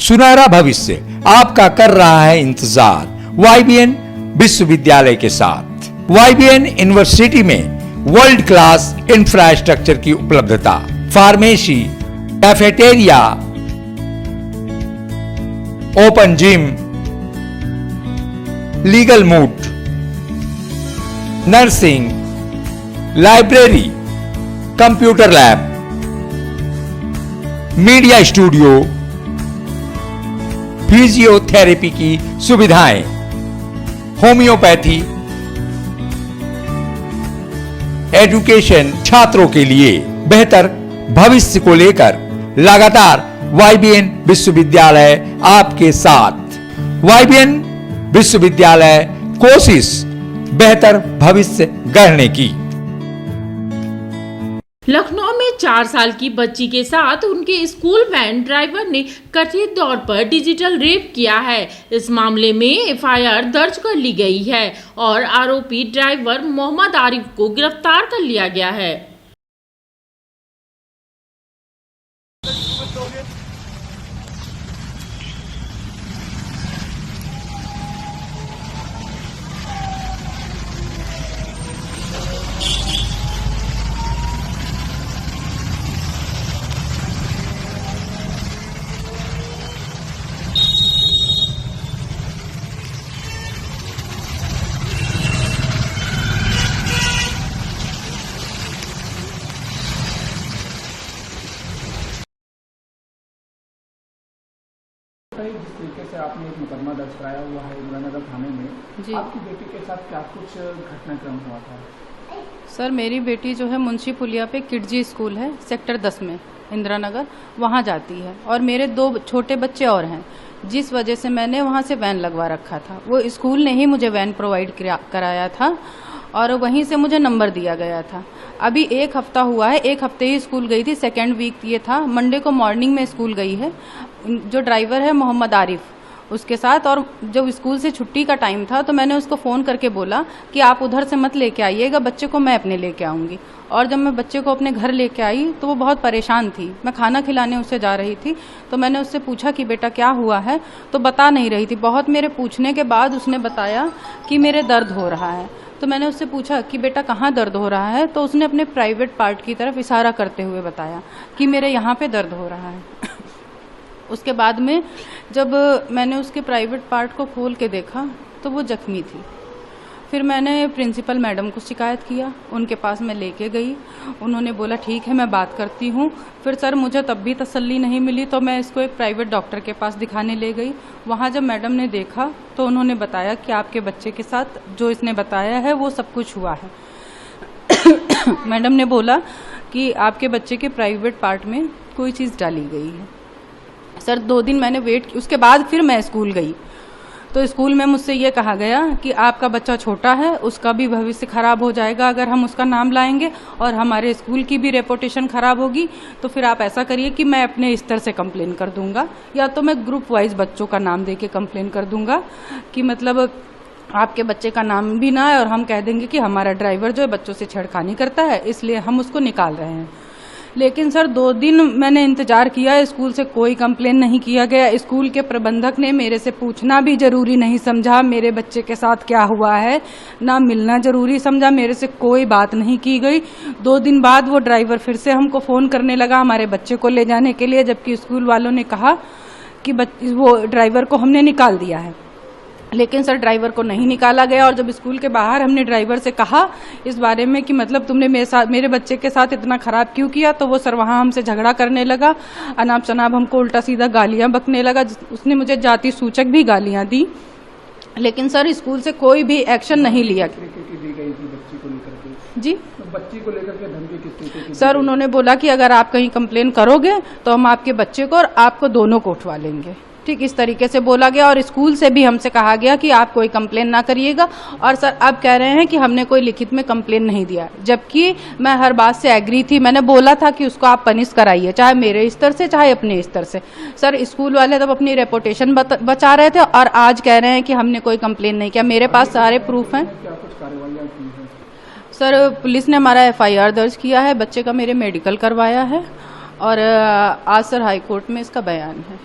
सुनहरा भविष्य आपका कर रहा है इंतजार YBN विश्वविद्यालय के साथ। YBN यूनिवर्सिटी में वर्ल्ड क्लास इंफ्रास्ट्रक्चर की उपलब्धता, pharmacy, cafeteria, open gym, legal mood, nursing, library, computer lab, media studio, physiotherapy की सुविधाएं, होम्योपैथी, एजुकेशन छात्रों के लिए बेहतर भविष्य को लेकर लगातार YBN विश्वविद्यालय आपके साथ। YBN विश्वविद्यालय कोशिश बेहतर भविष्य गढ़ने की। लखनऊ में 4 साल की बच्ची के साथ उनके स्कूल वैन ड्राइवर ने कथित तौर पर डिजिटल रेप किया है। इस मामले में FIR दर्ज कर ली गई है और आरोपी ड्राइवर मोहम्मद आरिफ को गिरफ्तार कर लिया गया है। जिस तरीके से आपने एक मुकदमा दर्ज कराया हुआ है इंदिरानगर थाने में जी। आपकी बेटी के साथ क्या कुछ घटनाक्रम हुआ था? सर मेरी बेटी जो है मुंशी पुलिया पे किडजी स्कूल है सेक्टर 10 में इंदिरानगर, वहाँ जाती है और मेरे 2 छोटे बच्चे और हैं, जिस वजह से मैंने वहाँ से वैन लगवा रखा था। वो स्कूल ने ही मुझे वैन प्रोवाइड कराया था और वहीं से मुझे नंबर दिया गया था। अभी 1 हफ्ता हुआ है, 1 हफ्ते ही स्कूल गई थी, सेकेंड वीक ये था। मंडे को मॉर्निंग में स्कूल गई है, जो ड्राइवर है मोहम्मद आरिफ उसके साथ। और जब स्कूल से छुट्टी का टाइम था तो मैंने उसको फ़ोन करके बोला कि आप उधर से मत लेके आइएगा, बच्चे को मैं अपने लेके आऊँगी। और जब मैं बच्चे को अपने घर लेके आई तो वो बहुत परेशान थी। मैं खाना खिलाने उससे जा रही थी तो मैंने उससे पूछा कि बेटा क्या हुआ है, तो बता नहीं रही थी। बहुत मेरे पूछने के बाद उसने बताया कि मेरे दर्द हो रहा है। तो मैंने उससे पूछा कि बेटा कहाँ दर्द हो रहा है, तो उसने अपने प्राइवेट पार्ट की तरफ इशारा करते हुए बताया कि मेरे यहाँ पे दर्द हो रहा है। उसके बाद में जब मैंने उसके प्राइवेट पार्ट को खोल के देखा तो वो जख्मी थी। फिर मैंने प्रिंसिपल मैडम को शिकायत किया, उनके पास मैं लेके गई। उन्होंने बोला ठीक है मैं बात करती हूँ। फिर सर मुझे तब भी तसल्ली नहीं मिली तो मैं इसको एक प्राइवेट डॉक्टर के पास दिखाने ले गई। वहाँ जब मैडम ने देखा तो उन्होंने बताया कि आपके बच्चे के साथ जो इसने बताया है वो सब कुछ हुआ है। मैडम ने बोला कि आपके बच्चे के प्राइवेट पार्ट में कोई चीज़ डाली गई है। सर 2 दिन मैंने वेट की, उसके बाद फिर मैं स्कूल गई तो स्कूल में मुझसे ये कहा गया कि आपका बच्चा छोटा है, उसका भी भविष्य खराब हो जाएगा अगर हम उसका नाम लाएंगे और हमारे स्कूल की भी रेपुटेशन खराब होगी। तो फिर आप ऐसा करिए कि मैं अपने स्तर से कंप्लेन कर दूंगा या तो मैं ग्रुप वाइज बच्चों का नाम दे के कंप्लेन कर दूंगा कि मतलब आपके बच्चे का नाम भी ना है और हम कह देंगे कि हमारा ड्राइवर जो है बच्चों से छेड़खानी करता है, इसलिए हम उसको निकाल रहे हैं। लेकिन सर 2 दिन मैंने इंतजार किया, स्कूल से कोई कंप्लेन नहीं किया गया। स्कूल के प्रबंधक ने मेरे से पूछना भी जरूरी नहीं समझा मेरे बच्चे के साथ क्या हुआ है, ना मिलना जरूरी समझा, मेरे से कोई बात नहीं की गई। 2 दिन बाद वो ड्राइवर फिर से हमको फ़ोन करने लगा हमारे बच्चे को ले जाने के लिए, जबकि स्कूल वालों ने कहा कि वो ड्राइवर को हमने निकाल दिया है। लेकिन सर ड्राइवर को नहीं निकाला गया। और जब स्कूल के बाहर हमने ड्राइवर से कहा इस बारे में कि मतलब तुमने मेरे बच्चे के साथ इतना खराब क्यों किया, तो वो सर वहाँ हमसे झगड़ा करने लगा, अनाप शनाप हमको उल्टा सीधा गालियां बकने लगा। उसने मुझे जाति सूचक भी गालियां दी, लेकिन सर स्कूल से कोई भी एक्शन नहीं लिया। जी बच्ची को लेकर के धमकी किस तरीके की? सर उन्होंने बोला कि अगर आप कहीं कंप्लेन करोगे तो हम आपके बच्चे को और आपको दोनों को उठवा लेंगे। ठीक इस तरीके से बोला गया और स्कूल से भी हमसे कहा गया कि आप कोई कंप्लेन ना करिएगा। और सर अब कह रहे हैं कि हमने कोई लिखित में कंप्लेन नहीं दिया, जबकि मैं हर बात से एग्री थी। मैंने बोला था कि उसको आप पनिश कराइए, चाहे मेरे स्तर से चाहे अपने स्तर से। सर स्कूल वाले तब अपनी रेपुटेशन बचा रहे थे और आज कह रहे हैं कि हमने कोई कंप्लेन नहीं किया। मेरे पास सारे प्रूफ हैं। क्या कुछ कार्रवाई की है? सर पुलिस ने हमारा FIR दर्ज किया है, बच्चे का मेरे मेडिकल करवाया है और आज सर हाई कोर्ट में इसका बयान है।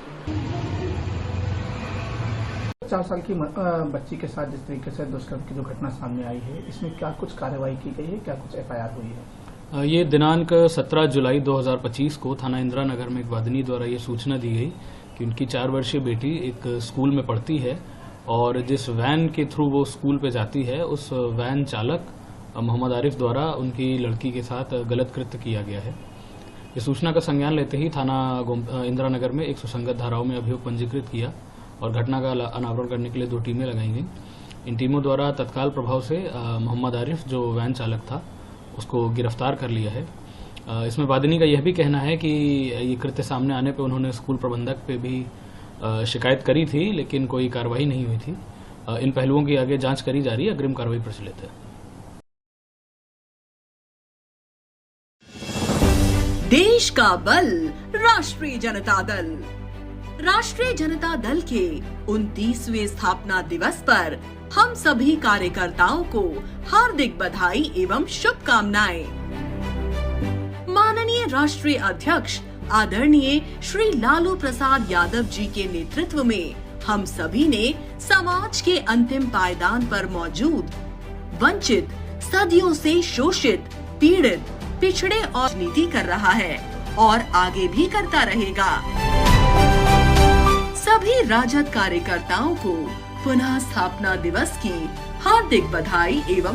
4 साल की बच्ची के साथ जिस तरीके से दुष्कर्म की जो घटना सामने आई है, इसमें क्या कुछ कार्रवाई की गई है, क्या कुछ FIR हुई है? ये दिनांक 17 जुलाई 2025 को थाना इंदिरा नगर में एक वादिनी द्वारा ये सूचना दी गई कि उनकी 4 वर्षीय बेटी एक स्कूल में पढ़ती है और जिस वैन के थ्रू वो स्कूल पे जाती है उस वैन चालक मोहम्मद आरिफ द्वारा उनकी लड़की के साथ गलत कृत्य किया गया है। इस सूचना का संज्ञान लेते ही थाना इंदिरा नगर में एक सुसंगत धाराओं में अभियोग पंजीकृत किया और घटना का अनावरण करने के लिए 2 टीमें लगाई गई। इन टीमों द्वारा तत्काल प्रभाव से मोहम्मद आरिफ जो वैन चालक था उसको गिरफ्तार कर लिया है। इसमें वादिनी का यह भी कहना है कि ये कृत्य सामने आने पर उन्होंने स्कूल प्रबंधक पे भी शिकायत करी थी, लेकिन कोई कार्रवाई नहीं हुई थी। इन पहलुओं की आगे जांच करी जा रही है, अग्रिम कार्रवाई प्रचलित है। देश का बल राष्ट्रीय जनता दल। राष्ट्रीय जनता दल के 29वें स्थापना दिवस पर हम सभी कार्यकर्ताओं को हार्दिक बधाई एवं शुभकामनाएं। माननीय राष्ट्रीय अध्यक्ष आदरणीय श्री लालू प्रसाद यादव जी के नेतृत्व में हम सभी ने समाज के अंतिम पायदान पर मौजूद वंचित, सदियों से शोषित, पीड़ित, पिछड़े और नीति कर रहा है और आगे भी करता रहेगा। सभी राजद कार्यकर्ताओं को पुनः स्थापना दिवस की हार्दिक बधाई एवं